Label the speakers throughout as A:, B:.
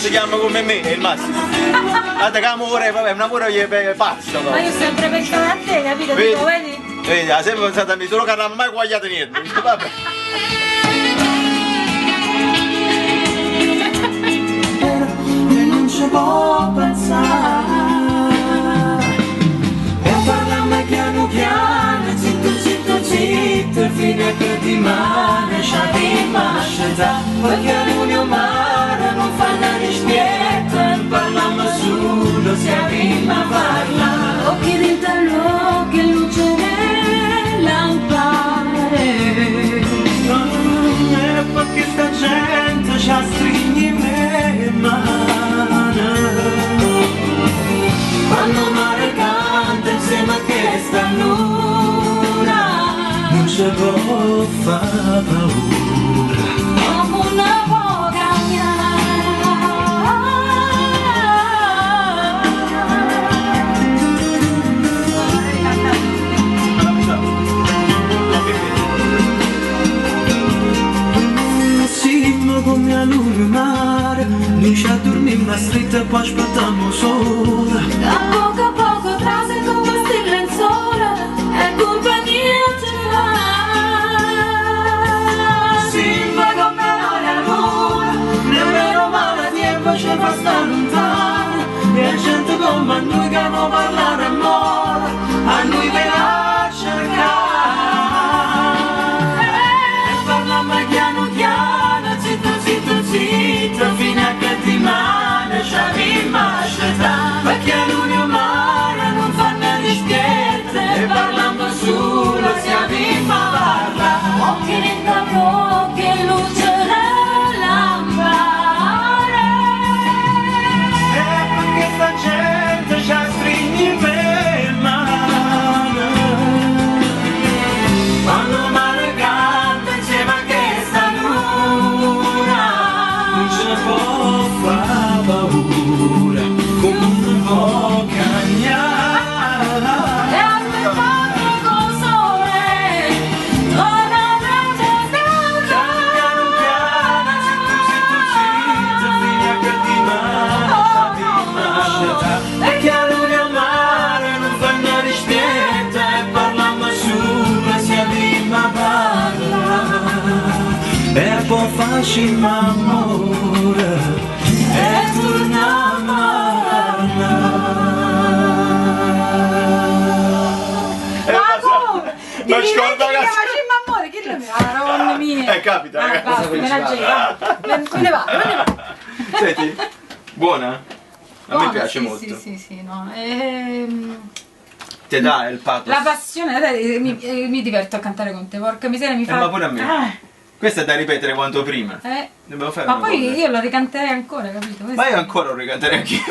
A: si chiama come me, è il massimo. Guarda che amore, vabbè, un amore pazzo.
B: Ma io sempre pensavo a te, capito?
A: Vedi?
B: Dico, vedi?
A: Vedi, ha sempre pensato a me, solo che non ha mai guagliato niente. Vabbè.
C: E non ci può pensare. E parliamo piano piano, zitto, zitto, zitto, fino a che ti mane, sciatima, scelta, perché l'unione mare non fa una rispietta, parliamo solo, si arriva a parlare.
B: Occhi dentro che luce lampare.
C: E perché sta gente ci stringi me mano. Quando mare canta insieme a questa luna, non ci può fare paura.
B: Come una voga
C: Siamo come a luna mare, noi ci addormiamo stretta e poi aspettiamo sola.
B: a poco trase con queste lenzuola e compagnia ci fa.
C: Siamo come la luna, nemmeno male tempo ci fa stare lontano. E gente come noi che non parlare amore, a noi ve la cercare. E parliamo piano piano, zitto, zitto, zitto, fino a che ti mane, ci arriva a scelta, perché l'unione mare non fa né dispiette, e parliamo solo, si arriva a parlare.
B: Occhi dentro che luce lampare.
C: E perché sta gente ci stringi per mano. Quando mare canta insieme a questa luna, non ci può fare paura, come un po' cagnare.
B: E aspettando col sole torna la giornata.
C: Piano piano, zitto, zitto, zitto, fino a che ti mangia. Perché a lui amare non fa una rispietta, e parliamo sopra, si arriva a parlare. E poi facciamo amore, e torniamo a
A: Ma scorda
B: che facciamo amore, che lo Madonna mia.
A: capita,
B: Basta, me la giro. Me ne va.
A: Senti, buona? A me piace
B: Sì,
A: molto.
B: sì, no.
A: Ti dà il pathos.
B: La passione, dai, mi diverto a cantare con te, porca miseria, mi fa.
A: Ma pure a me. Questa è da ripetere quanto prima. Dobbiamo fare
B: Ma
A: una
B: poi
A: cosa.
B: io lo ricanterei ancora, capito?
A: Ma io ancora lo ricanterei anch'io.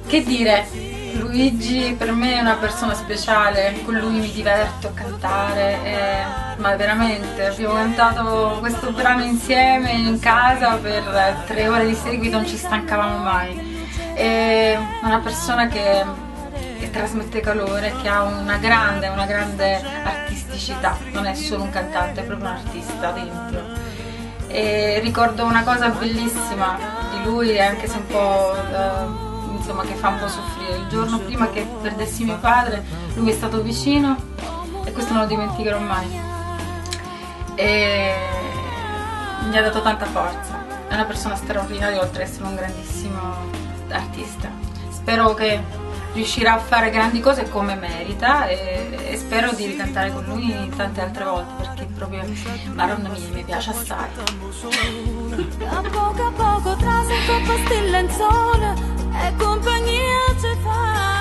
B: Che dire? Luigi per me è una persona speciale, con lui mi diverto a cantare, ma veramente abbiamo cantato questo brano insieme in casa per 3 ore di seguito, non ci stancavamo mai. È una persona che trasmette calore, che ha una grande artisticità, non è solo un cantante, è proprio un artista dentro. E ricordo una cosa bellissima di lui, anche se un po' insomma, che fa un po' soffrire. Il giorno prima che perdessi mio padre, lui è stato vicino e questo non lo dimenticherò mai. E mi ha dato tanta forza. È una persona straordinaria, oltre ad essere un grandissimo artista. Spero che riuscirà a fare grandi cose come merita e spero di ricantare con lui tante altre volte, perché proprio, Madonna mia, mi piace assai.
D: A poco trase con pastille in sole e compagnia ci fa.